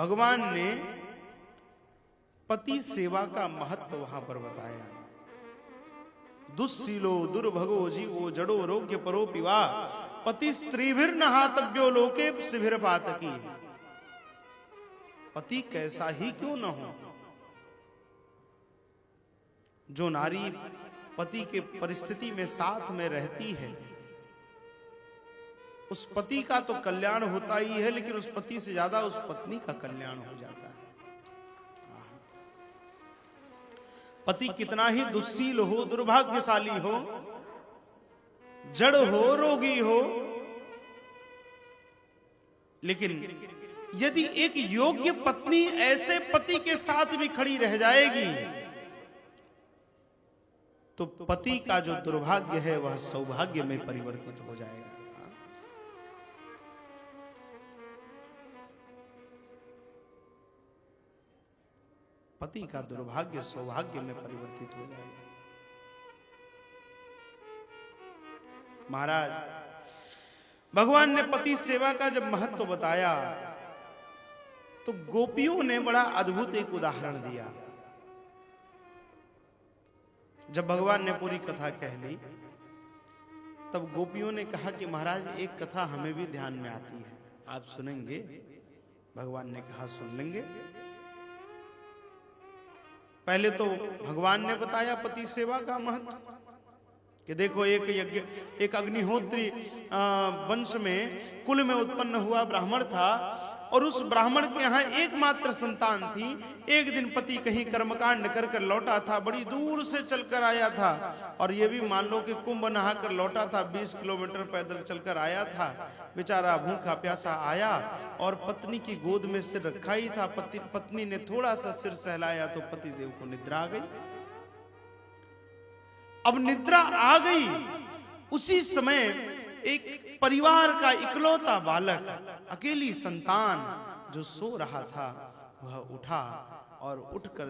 भगवान ने पति सेवा का महत्व वहां पर बताया। दुस्सीलो दुर्भगो जीवो जड़ो रोग्य परो पिवा पति स्त्रीभिर नहातव्यो लोके शिभिर पातकी। पति कैसा ही क्यों न हो, जो नारी पति के परिस्थिति में साथ में रहती है उस पति का तो कल्याण होता ही है, लेकिन उस पति से ज्यादा उस पत्नी का कल्याण हो जाता है। पति कितना ही दुस्सील हो, दुर्भाग्यशाली हो, जड़ हो, रोगी हो, लेकिन यदि एक योग्य पत्नी ऐसे पति के साथ भी खड़ी रह जाएगी तो पति का जो दुर्भाग्य है वह सौभाग्य में परिवर्तित हो जाएगा। पति का दुर्भाग्य सौभाग्य में परिवर्तित हो जाएगा। महाराज भगवान ने पति सेवा का जब महत्व बताया तो गोपियों ने बड़ा अद्भुत एक उदाहरण दिया। जब भगवान ने पूरी कथा कह ली तब गोपियों ने कहा कि महाराज एक कथा हमें भी ध्यान में आती है, आप सुनेंगे? भगवान ने कहा सुन लेंगे। पहले तो भगवान ने बताया पति सेवा का महत्व कि देखो एक यज्ञ, एक अग्निहोत्री वंश में कुल में उत्पन्न हुआ ब्राह्मण था और उस ब्राह्मण के यहाँ एकमात्र संतान थी। एक दिन पति कहीं कर्मकांड कर कर लौटा था, बड़ी दूर से चलकर आया था, और ये भी मान लो कि कुंभ नहा कर लौटा था, 20 किलोमीटर पैदल चलकर आया था। बेचारा भूखा प्यासा आया और पत्नी की गोद में सिर रखा ही था। पत्नी ने थोड़ा सा सिर सहलाया तो पति देव को निद्रा आ गई। अब निद्रा आ गई, उसी समय एक परिवार का इकलौता बालक, अकेली संतान जो सो रहा था, वह उठा और उठकर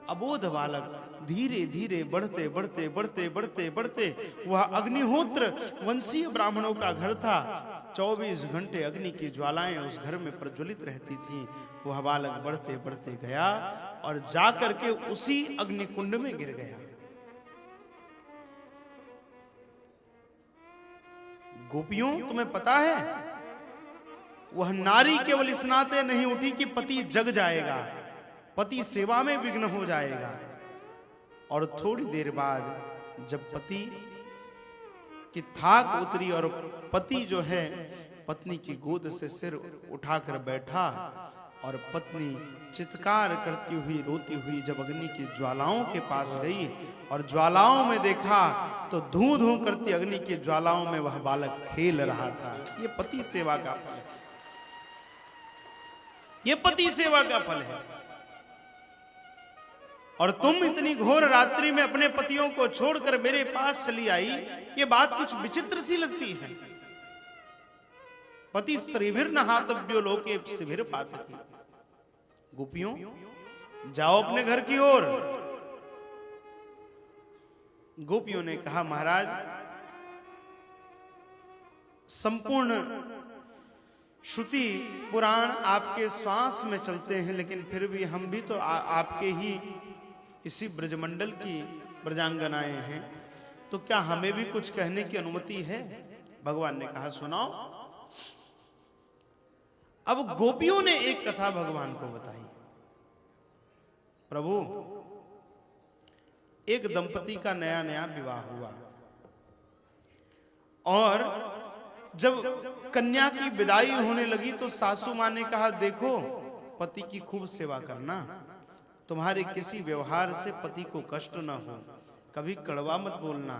अबोध बालक धीरे धीरे बढ़ते बढ़ते बढ़ते बढ़ते बढ़ते, वह अग्निहोत्र वंशीय ब्राह्मणों का घर था। 24 घंटे अग्नि की ज्वालाएं उस घर में प्रज्वलित रहती थी। वह बालक बढ़ते बढ़ते गया और जाकर के उसी अग्निकुंड में गिर गया। गोपियों, तुम्हें पता है वह नारी केवल इस नाते नहीं उठी कि पति जग जाएगा, पति सेवा में विघ्न हो जाएगा। और थोड़ी देर बाद जब पति की थाक उतरी और पति जो है पत्नी की गोद से सिर उठाकर बैठा और पत्नी चित्कार करती हुई रोती हुई जब अग्नि की ज्वालाओं के पास गई और ज्वालाओं में देखा तो धूं धूं करती अग्नि की ज्वालाओं में वह बालक खेल रहा था। ये पति सेवा का फल है, ये पति सेवा का फल है। और तुम इतनी घोर रात्रि में अपने पतियों को छोड़कर मेरे पास चली आई, ये बात कुछ विचित्र सी लगती है। पति स्त्रीभिर नहातव्यो लोके शिभिर पातकी। गोपियों, जाओ अपने घर की ओर। गोपियों ने कहा महाराज, संपूर्ण श्रुति पुराण आपके श्वास में चलते हैं, लेकिन फिर भी हम भी तो आपके ही इसी ब्रजमंडल की ब्रजांगनाएं हैं, तो क्या हमें भी कुछ कहने की अनुमति है? भगवान ने कहा सुनाओ। अब गोपियों ने एक कथा भगवान को बताई। प्रभु, एक दंपति का नया नया विवाह हुआ और जब कन्या की विदाई होने लगी तो सासू मां ने कहा देखो, पति की खूब सेवा करना, तुम्हारे किसी व्यवहार से पति को कष्ट न हो, कभी कड़वा मत बोलना,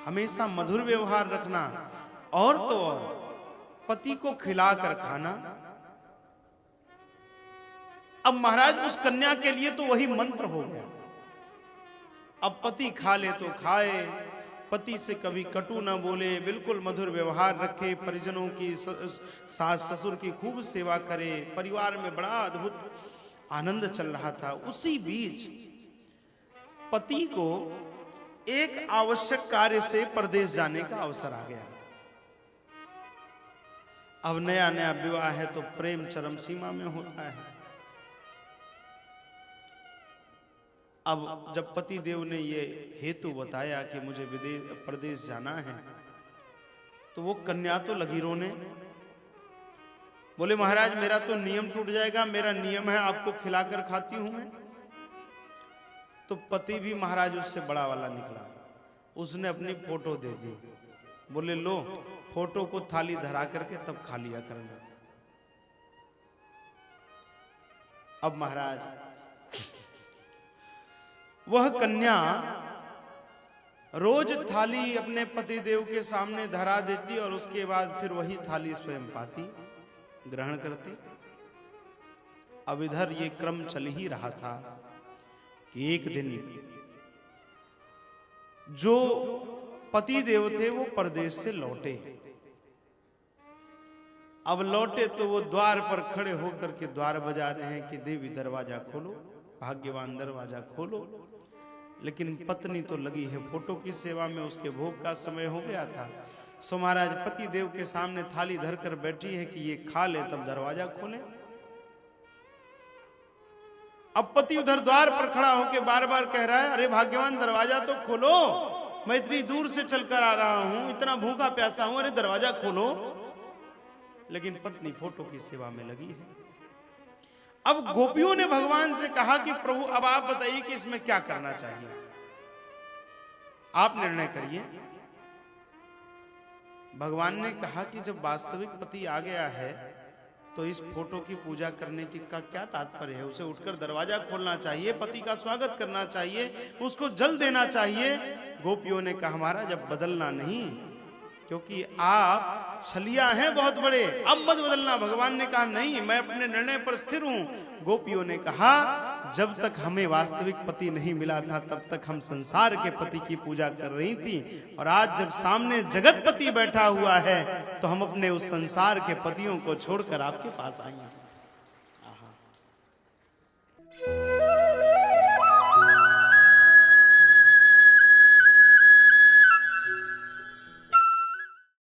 हमेशा मधुर व्यवहार रखना, और तो और पति को खिलाकर खाना। अब महाराज उस कन्या के लिए तो वही मंत्र हो गया। अब पति खा ले तो खाए, पति से कभी कटु न बोले, बिल्कुल मधुर व्यवहार रखे, परिजनों की, सास ससुर की खूब सेवा करे। परिवार में बड़ा अद्भुत आनंद चल रहा था। उसी बीच पति को एक आवश्यक कार्य से परदेश जाने का अवसर आ गया। अब नया नया विवाह है तो प्रेम चरम सीमा में होता है। अब जब पति देव ने ये हेतु बताया कि मुझे विदेश प्रदेश जाना है, तो वो कन्या तो लगी रोने। बोले महाराज मेरा तो नियम टूट जाएगा, मेरा नियम है आपको खिलाकर खाती हूं मैं। तो पति भी महाराज उससे बड़ा वाला निकला, उसने अपनी फोटो दे दी। बोले लो फोटो को थाली धरा करके तब खा लिया करना। अब महाराज वह कन्या रोज थाली अपने पति देव के सामने धरा देती और उसके बाद फिर वही थाली स्वयं पाती, ग्रहण करती। अब इधर ये क्रम चल ही रहा था कि एक दिन जो पति देव थे वो परदेश से लौटे। अब लौटे तो वो द्वार पर खड़े होकर के द्वार बजा रहे हैं कि देवी दरवाजा खोलो, भाग्यवान दरवाजा खोलो। लेकिन पत्नी तो लगी है फोटो की सेवा में, उसके भोग का समय हो गया था। सो महाराज पति देव के सामने थाली धरकर बैठी है कि ये खा ले तब दरवाजा खोले। अब पति उधर द्वार पर खड़ा होकर बार बार कह रहा है अरे भाग्यवान दरवाजा तो खोलो, मैं इतनी दूर से चलकर आ रहा हूं, इतना भूखा प्यासा हूं, अरे दरवाजा खोलो। लेकिन पत्नी फोटो की सेवा में लगी है। अब गोपियों ने भगवान से कहा कि प्रभु अब आप बताइए कि इसमें क्या करना चाहिए, आप निर्णय करिए। भगवान ने कहा कि जब वास्तविक पति आ गया है तो इस फोटो की पूजा करने की का क्या तात्पर्य है? उसे उठकर दरवाजा खोलना चाहिए, पति का स्वागत करना चाहिए, उसको जल देना चाहिए। गोपियों ने कहा महाराज जब बदलना नहीं, क्योंकि आप छलिया हैं बहुत बड़े, अब मत बदलना। भगवान ने कहा नहीं मैं अपने निर्णय पर स्थिर हूं। गोपियों ने कहा जब तक हमें वास्तविक पति नहीं मिला था तब तक हम संसार के पति की पूजा कर रही थी, और आज जब सामने जगत पति बैठा हुआ है तो हम अपने उस संसार के पतियों को छोड़कर आपके पास आएंगे।